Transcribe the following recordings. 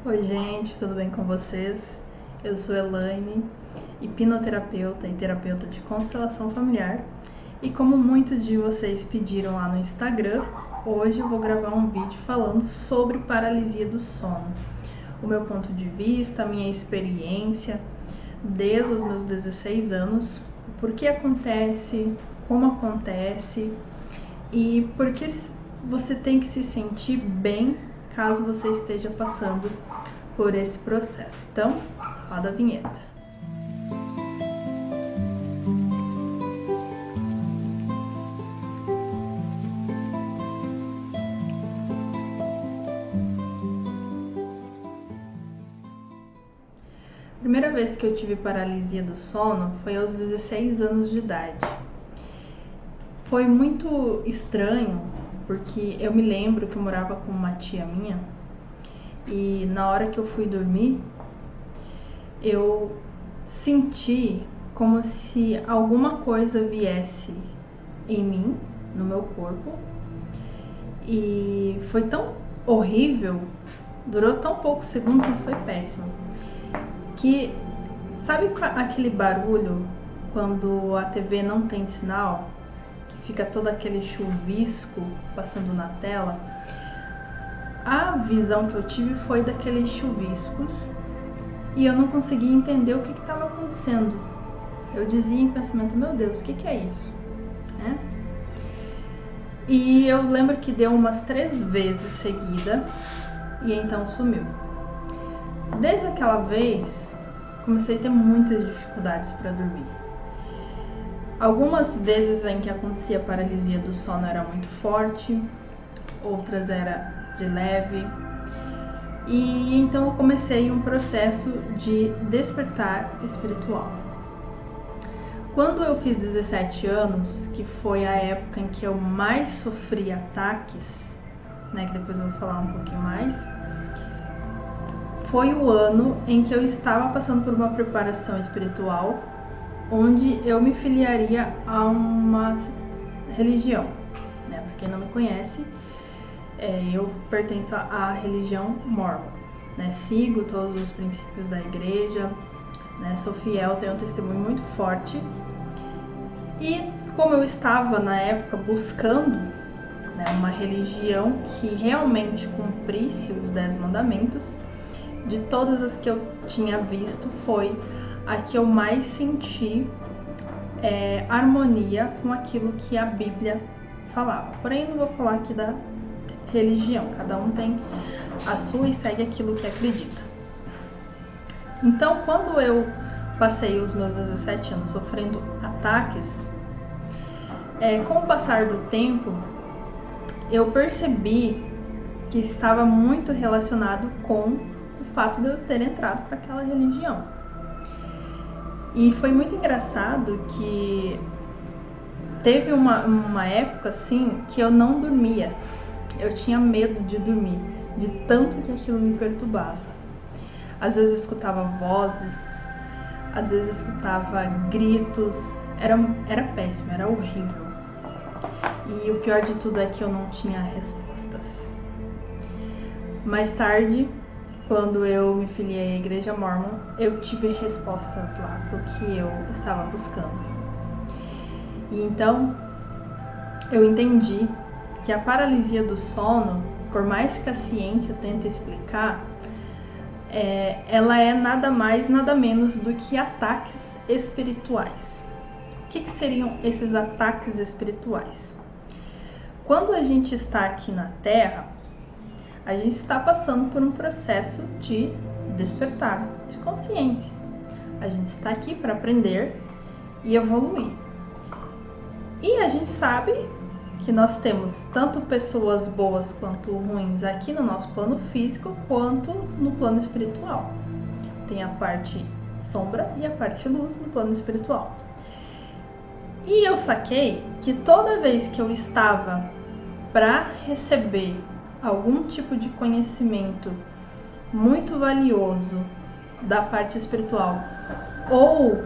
Oi gente, tudo bem com vocês? Eu sou Elaine, hipnoterapeuta e terapeuta de constelação familiar. E como muitos de vocês pediram lá no Instagram, hoje eu vou gravar um vídeo falando sobre paralisia do sono. O meu ponto de vista, a minha experiência, desde os meus 16 anos, por que acontece, como acontece e por que você tem que se sentir bem caso você esteja passando por esse processo. Então, roda a vinheta. A primeira vez que eu tive paralisia do sono foi aos 16 anos de idade. Foi muito estranho, porque eu me lembro que eu morava com uma tia minha e na hora que eu fui dormir, eu senti como se alguma coisa viesse em mim, no meu corpo, e foi tão horrível, durou tão poucos segundos, mas foi péssimo, que sabe aquele barulho quando a TV não tem sinal, que fica todo aquele chuvisco passando na tela? A visão que eu tive foi daqueles chuviscos e eu não conseguia entender o que estava acontecendo. Eu dizia em pensamento, meu Deus, o que é isso? E eu lembro que deu umas 3 vezes seguida e então sumiu. Desde aquela vez, comecei a ter muitas dificuldades para dormir. Algumas vezes em que acontecia paralisia do sono era muito forte, outras era de leve. E então eu comecei um processo de despertar espiritual. Quando eu fiz 17 anos, que foi a época em que eu mais sofri ataques, que depois eu vou falar um pouquinho mais, foi o ano em que eu estava passando por uma preparação espiritual, onde eu me filiaria a uma religião. Para quem não me conhece, eu pertenço à religião Mormon. Sigo todos os princípios da igreja, sou fiel, tenho um testemunho muito forte. E como eu estava na época buscando uma religião que realmente cumprisse os 10 mandamentos, de todas as que eu tinha visto, foi a que eu mais senti harmonia com aquilo que a Bíblia falava. Porém, não vou falar aqui da religião, cada um tem a sua e segue aquilo que acredita. Então, quando eu passei os meus 17 anos sofrendo ataques, com o passar do tempo, eu percebi que estava muito relacionado com o fato de eu ter entrado para aquela religião. E foi muito engraçado que teve uma época assim que eu não dormia. Eu tinha medo de dormir, de tanto que aquilo me perturbava. Às vezes eu escutava vozes, às vezes eu escutava gritos, era péssimo, era horrível. E o pior de tudo é que eu não tinha respostas. Mais tarde, quando eu me filiei à Igreja Mormon, eu tive respostas lá para o que eu estava buscando. E então, eu entendi que a paralisia do sono, por mais que a ciência tente explicar, ela é nada mais, nada menos do que ataques espirituais. O que seriam esses ataques espirituais? Quando a gente está aqui na Terra, a gente está passando por um processo de despertar de consciência. A gente está aqui para aprender e evoluir. E a gente sabe que nós temos tanto pessoas boas quanto ruins aqui no nosso plano físico, quanto no plano espiritual. Tem a parte sombra e a parte luz no plano espiritual. E eu saquei que toda vez que eu estava para receber algum tipo de conhecimento muito valioso da parte espiritual, ou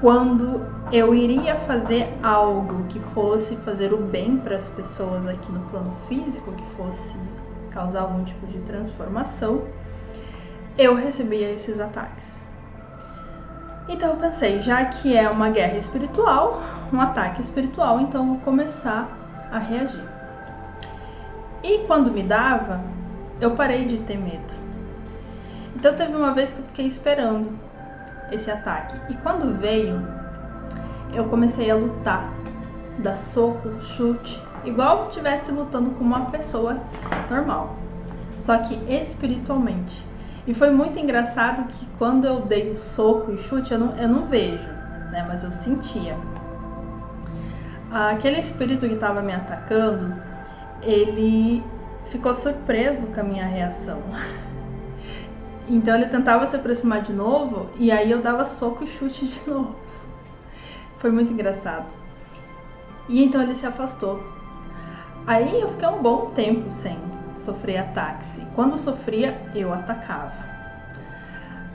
quando eu iria fazer algo que fosse fazer o bem para as pessoas aqui no plano físico, que fosse causar algum tipo de transformação, eu recebia esses ataques. Então eu pensei, já que é uma guerra espiritual, um ataque espiritual, então eu vou começar a reagir. E quando me dava, eu parei de ter medo. Então teve uma vez que eu fiquei esperando esse ataque. E quando veio, eu comecei a lutar, dar soco, chute, igual se estivesse lutando com uma pessoa normal, só que espiritualmente. E foi muito engraçado que quando eu dei o soco e chute, eu não vejo, né? Mas eu sentia. Aquele espírito que estava me atacando, ele ficou surpreso com a minha reação. Então ele tentava se aproximar de novo e aí eu dava soco e chute de novo. Foi muito engraçado. E então ele se afastou. Aí eu fiquei um bom tempo sem sofrer ataques. E quando sofria, eu atacava.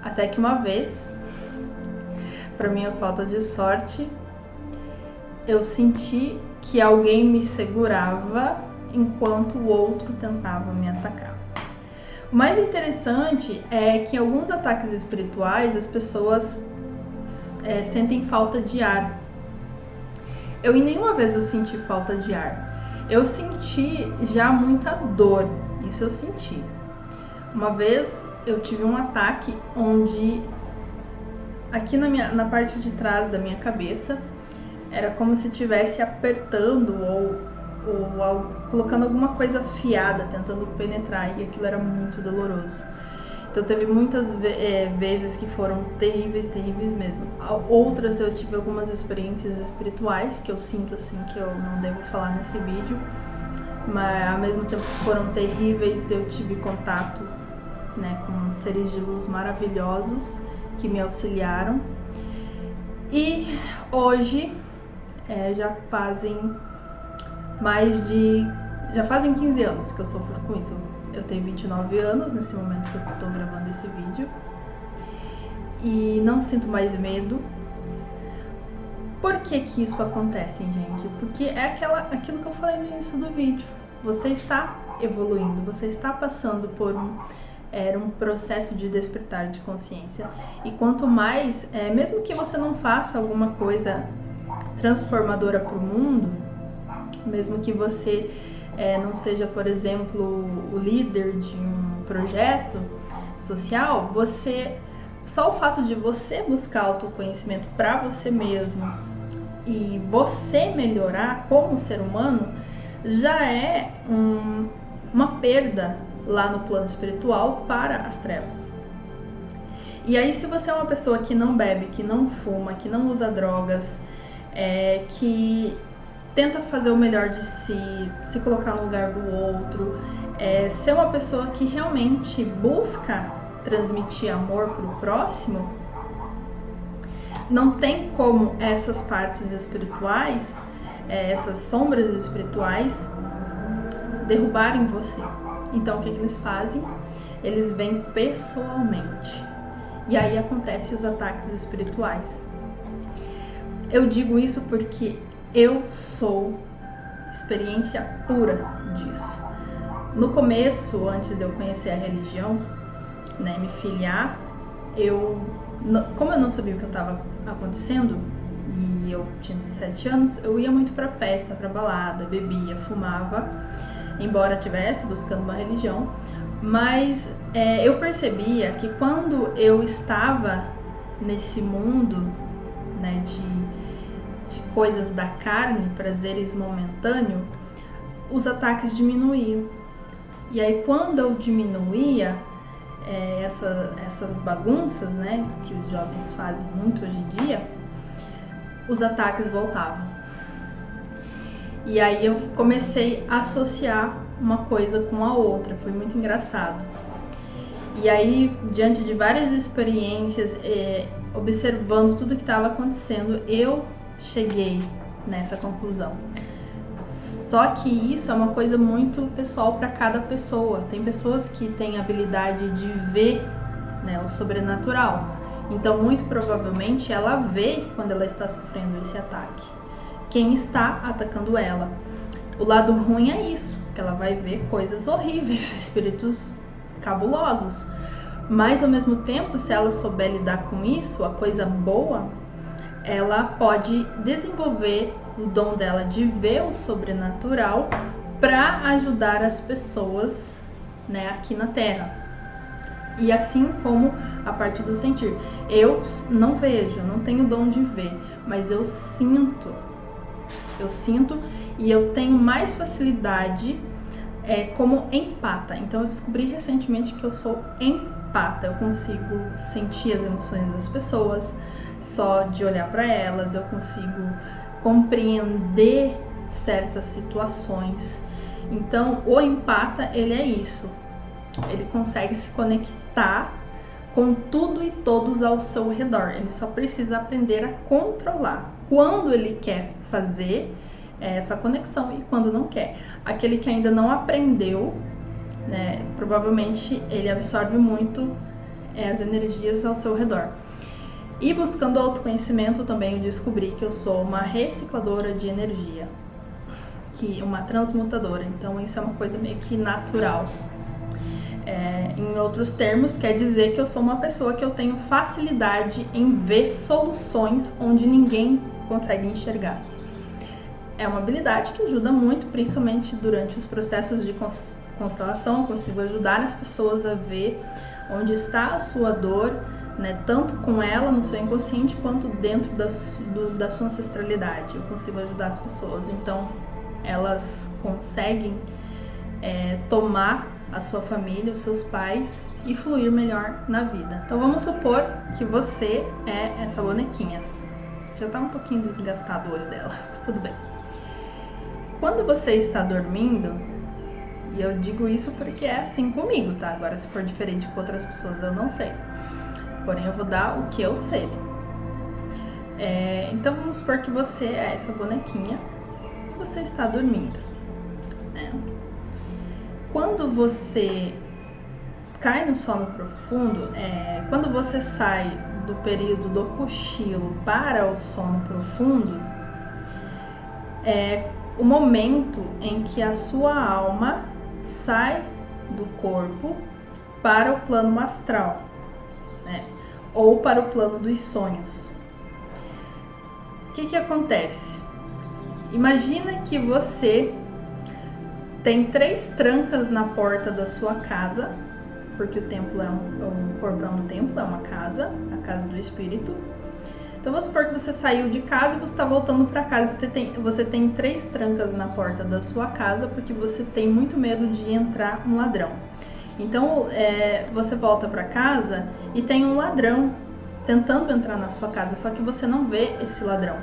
Até que uma vez, para minha falta de sorte, eu senti que alguém me segurava enquanto o outro tentava me atacar. O mais interessante é que em alguns ataques espirituais as pessoas sentem falta de ar. Eu em nenhuma vez eu senti falta de ar. Eu senti já muita dor, isso eu senti. Uma vez eu tive um ataque onde aqui na parte de trás da minha cabeça era como se estivesse apertando ou colocando alguma coisa afiada, tentando penetrar, e aquilo era muito doloroso. Então teve muitas vezes que foram terríveis, terríveis mesmo. Outras eu tive algumas experiências espirituais que eu sinto assim que eu não devo falar nesse vídeo, mas ao mesmo tempo que foram terríveis, eu tive contato, né, com seres de luz maravilhosos que me auxiliaram. E hoje já fazem 15 anos que eu sofro com isso. Eu tenho 29 anos nesse momento que eu estou gravando esse vídeo e não sinto mais medo. Por que que isso acontece, gente? Porque é aquilo que eu falei no início do vídeo. Você está evoluindo, você está passando por um processo de despertar de consciência. E quanto mais, mesmo que você não faça alguma coisa transformadora para o mundo, mesmo que você não seja, por exemplo, o líder de um projeto social, só o fato de você buscar autoconhecimento para você mesmo e você melhorar como ser humano já é uma perda lá no plano espiritual para as trevas. E aí, se você é uma pessoa que não bebe, que não fuma, que não usa drogas, que tenta fazer o melhor de si, se colocar no lugar do outro, ser uma pessoa que realmente busca transmitir amor para o próximo, não tem como essas partes espirituais, essas sombras espirituais, derrubarem você. Então o que eles fazem? Eles vêm pessoalmente. E aí acontecem os ataques espirituais. Eu digo isso porque eu sou experiência pura disso. No começo, antes de eu conhecer a religião, né, me filiar, como eu não sabia o que estava acontecendo, e eu tinha 17 anos, eu ia muito pra festa, pra balada, bebia, fumava, embora estivesse buscando uma religião, mas eu percebia que quando eu estava nesse mundo, né, de coisas da carne, prazeres momentâneos, os ataques diminuíam. E aí quando eu diminuía essas bagunças, né, que os jovens fazem muito hoje em dia, os ataques voltavam. E aí eu comecei a associar uma coisa com a outra, foi muito engraçado. E aí, diante de várias experiências, observando tudo que estava acontecendo, eu cheguei nessa conclusão. Só que isso é uma coisa muito pessoal para cada pessoa. Tem pessoas que têm habilidade de ver, né, o sobrenatural. Então, muito provavelmente, ela vê quando ela está sofrendo esse ataque. Quem está atacando ela. O lado ruim é isso, que ela vai ver coisas horríveis, espíritos cabulosos. Mas ao mesmo tempo, se ela souber lidar com isso, a coisa boa, ela pode desenvolver o dom dela de ver o sobrenatural para ajudar as pessoas, né, aqui na Terra. E assim como a parte do sentir. Eu não vejo, não tenho dom de ver, mas eu sinto e eu tenho mais facilidade como empata. Então eu descobri recentemente que eu sou empata. Eu consigo sentir as emoções das pessoas só de olhar para elas, eu consigo compreender certas situações. Então o empata, ele é isso. Ele consegue se conectar com tudo e todos ao seu redor. Ele só precisa aprender a controlar quando ele quer fazer essa conexão e quando não quer. Aquele que ainda não aprendeu, né, provavelmente ele absorve muito as energias ao seu redor. E buscando autoconhecimento também eu descobri que eu sou uma recicladora de energia, uma transmutadora. Então isso é uma coisa meio que natural. Em outros termos, quer dizer que eu sou uma pessoa que eu tenho facilidade em ver soluções onde ninguém consegue enxergar. É uma habilidade que ajuda muito, principalmente durante os processos de constelação. Eu consigo ajudar as pessoas a ver onde está a sua dor, né, tanto com ela no seu inconsciente quanto dentro da sua ancestralidade. Eu consigo ajudar as pessoas, então elas conseguem tomar a sua família, os seus pais e fluir melhor na vida. Então vamos supor que você é essa bonequinha. Já tá um pouquinho desgastado o olho dela, mas tudo bem. Quando você está dormindo, e eu digo isso porque é assim comigo, tá? Agora se for diferente com outras pessoas eu não sei. Porém eu vou dar o que eu sei. Então vamos supor que você é essa bonequinha e você está dormindo, né? Quando você cai no sono profundo, quando você sai do período do cochilo para o sono profundo, é o momento em que a sua alma sai do corpo para o plano astral, né? Ou para o plano dos sonhos. O que acontece? Imagina que você tem 3 trancas na porta da sua casa, porque o templo o corpo é um templo, é uma casa, a casa do espírito. Então vamos supor que você saiu de casa e você está voltando para casa. Você tem 3 trancas na porta da sua casa porque você tem muito medo de entrar um ladrão. Então você volta para casa e tem um ladrão tentando entrar na sua casa, só que você não vê esse ladrão.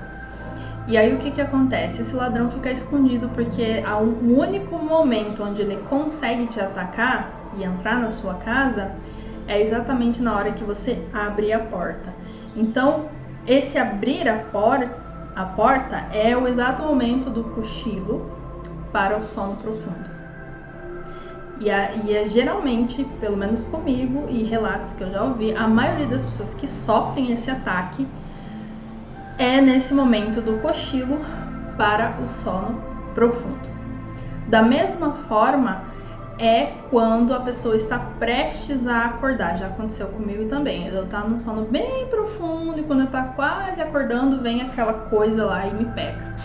E aí o que acontece? Esse ladrão fica escondido porque o único momento onde ele consegue te atacar e entrar na sua casa é exatamente na hora que você abre a porta. Então, esse abrir a porta é o exato momento do cochilo para o sono profundo. E é geralmente, pelo menos comigo e relatos que eu já ouvi, a maioria das pessoas que sofrem esse ataque é nesse momento do cochilo para o sono profundo. Da mesma forma, é quando a pessoa está prestes a acordar. Já aconteceu comigo também. Eu estou num sono bem profundo e quando eu estou quase acordando, vem aquela coisa lá e me pega,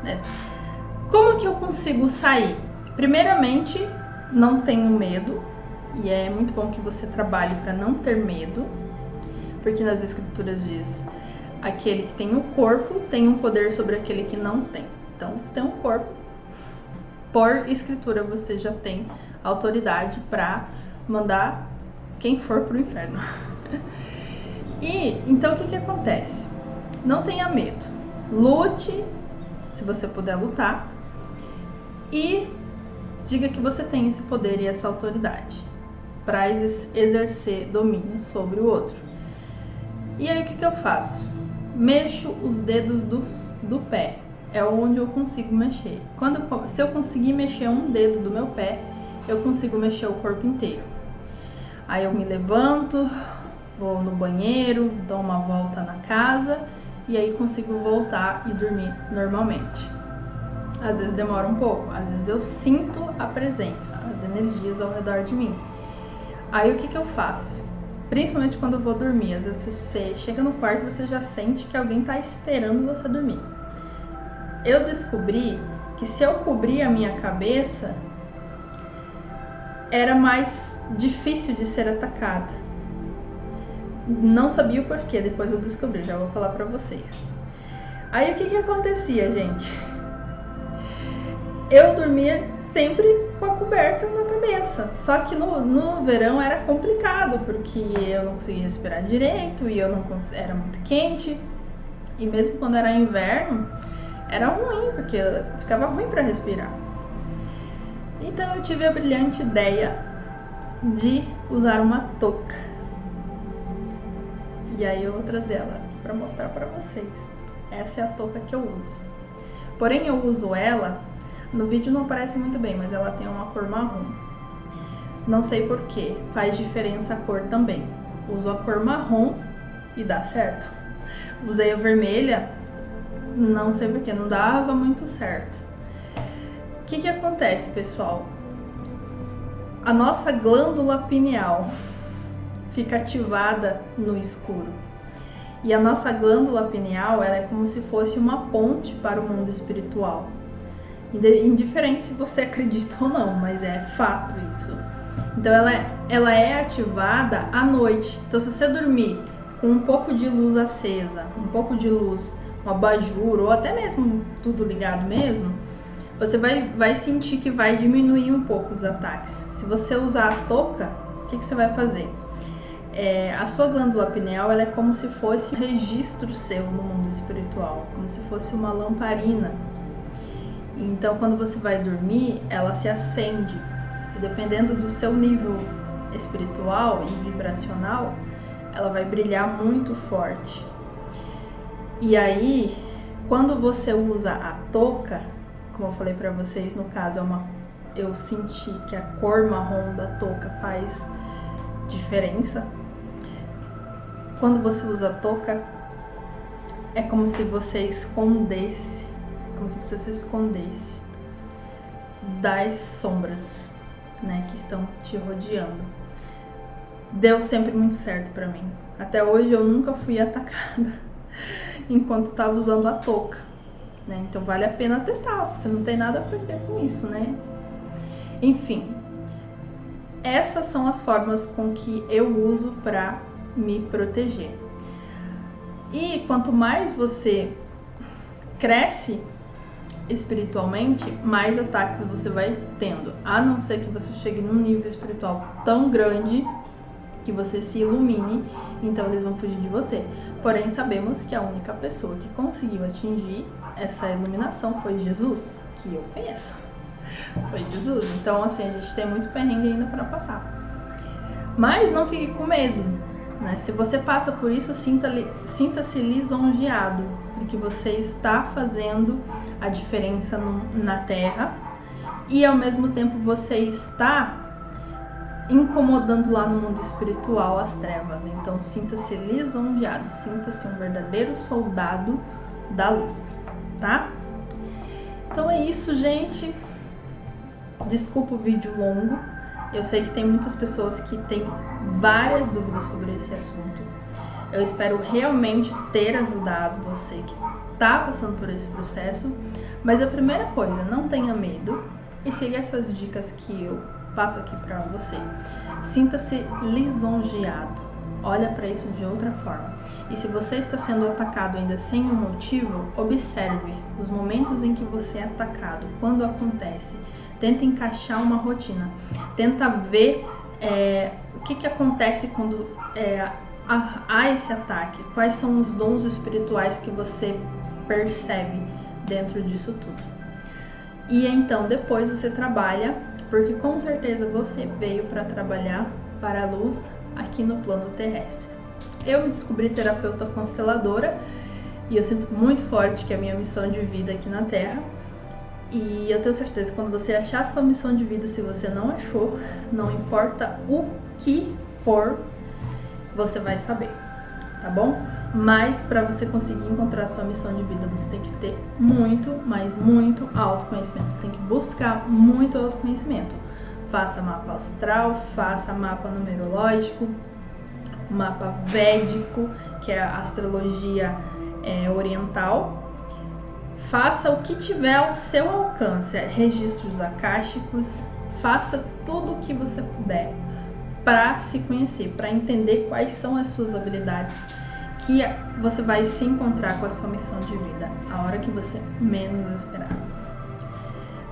né? Como que eu consigo sair? Primeiramente, não tenho medo. E é muito bom que você trabalhe para não ter medo, porque nas escrituras diz: aquele que tem o corpo tem um poder sobre aquele que não tem. Então, se tem um corpo, por escritura você já tem autoridade para mandar quem for pro inferno. E então o que acontece? Não tenha medo. Lute, se você puder lutar, e diga que você tem esse poder e essa autoridade para exercer domínio sobre o outro. E aí o que eu faço? Mexo os dedos do pé, é onde eu consigo mexer. Se eu conseguir mexer um dedo do meu pé, eu consigo mexer o corpo inteiro. Aí eu me levanto, vou no banheiro, dou uma volta na casa e aí consigo voltar e dormir normalmente. Às vezes demora um pouco, às vezes eu sinto a presença, as energias ao redor de mim. Aí o que eu faço? Principalmente quando eu vou dormir. Às vezes você chega no quarto e você já sente que alguém tá esperando você dormir. Eu descobri que se eu cobrir a minha cabeça, era mais difícil de ser atacada. Não sabia o porquê, depois eu descobri, já vou falar pra vocês. Aí o que acontecia, gente? Eu dormia sempre com a coberta na cabeça. Só que no verão era complicado, porque eu não conseguia respirar direito e era muito quente. E mesmo quando era inverno, era ruim, porque ficava ruim para respirar. Então eu tive a brilhante ideia de usar uma touca. E aí eu vou trazer ela aqui para mostrar para vocês. Essa é a touca que eu uso. Porém eu uso ela, no vídeo não aparece muito bem, mas ela tem uma cor marrom. Não sei porquê, faz diferença a cor também. Uso a cor marrom e dá certo. Usei a vermelha, não sei porquê, não dava muito certo. O que acontece, pessoal? A nossa glândula pineal fica ativada no escuro. E a nossa glândula pineal, ela é como se fosse uma ponte para o mundo espiritual. Indiferente se você acredita ou não, mas é fato isso. Então ela é ativada à noite. Então se você dormir com um pouco de luz acesa, um pouco de luz, um abajur, ou até mesmo tudo ligado mesmo, você vai sentir que vai diminuir um pouco os ataques. Se você usar a touca, o que você vai fazer? A sua glândula pineal, ela é como se fosse um registro seu no mundo espiritual, como se fosse uma lamparina. Então, quando você vai dormir, ela se acende. E dependendo do seu nível espiritual e vibracional, ela vai brilhar muito forte. E aí, quando você usa a touca, como eu falei pra vocês, no caso eu senti que a cor marrom da touca faz diferença. Quando você usa a touca, é como se você escondesse, se escondesse das sombras, né, que estão te rodeando. Deu sempre muito certo pra mim. Até hoje eu nunca fui atacada enquanto estava usando a touca, né? Então vale a pena testar, você não tem nada a perder com isso, né? Enfim, essas são as formas com que eu uso para me proteger. E quanto mais você cresce espiritualmente, mais ataques você vai tendo, a não ser que você chegue num nível espiritual tão grande que você se ilumine, então eles vão fugir de você. Porém, sabemos que a única pessoa que conseguiu atingir essa iluminação foi Jesus, que eu conheço. Foi Jesus. Então, assim, a gente tem muito perrengue ainda para passar. Mas não fique com medo, né? Se você passa por isso, sinta-se lisonjeado, porque você está fazendo a diferença na Terra e ao mesmo tempo você está incomodando lá no mundo espiritual as trevas. Então sinta-se lisonjeado, sinta-se um verdadeiro soldado da luz, tá? Então é isso, gente. Desculpa o vídeo longo. Eu sei que tem muitas pessoas que têm várias dúvidas sobre esse assunto. Eu espero realmente ter ajudado você que está passando por esse processo. Mas a primeira coisa, não tenha medo e siga essas dicas que eu passo aqui para você. Sinta-se lisonjeado. Olha para isso de outra forma. E se você está sendo atacado ainda sem um motivo, observe os momentos em que você é atacado, quando acontece. Tenta encaixar uma rotina. Tenta ver o que acontece quando há esse ataque. Quais são os dons espirituais que você percebe dentro disso tudo. E então depois você trabalha, porque com certeza você veio para trabalhar para a luz aqui no plano terrestre. Eu me descobri terapeuta consteladora e eu sinto muito forte que é a minha missão de vida aqui na Terra. E eu tenho certeza que quando você achar a sua missão de vida, se você não achou, não importa o que for, você vai saber, tá bom? Mas para você conseguir encontrar a sua missão de vida, você tem que ter muito, mas muito autoconhecimento. Você tem que buscar muito autoconhecimento. Faça mapa astral, faça mapa numerológico, mapa védico, que é a astrologia oriental. Faça o que tiver ao seu alcance, registros akáshicos, faça tudo o que você puder para se conhecer, para entender quais são as suas habilidades, que você vai se encontrar com a sua missão de vida a hora que você menos esperar.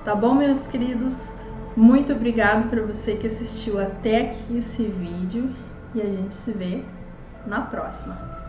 Tá bom, meus queridos? Muito obrigado por você que assistiu até aqui esse vídeo e a gente se vê na próxima.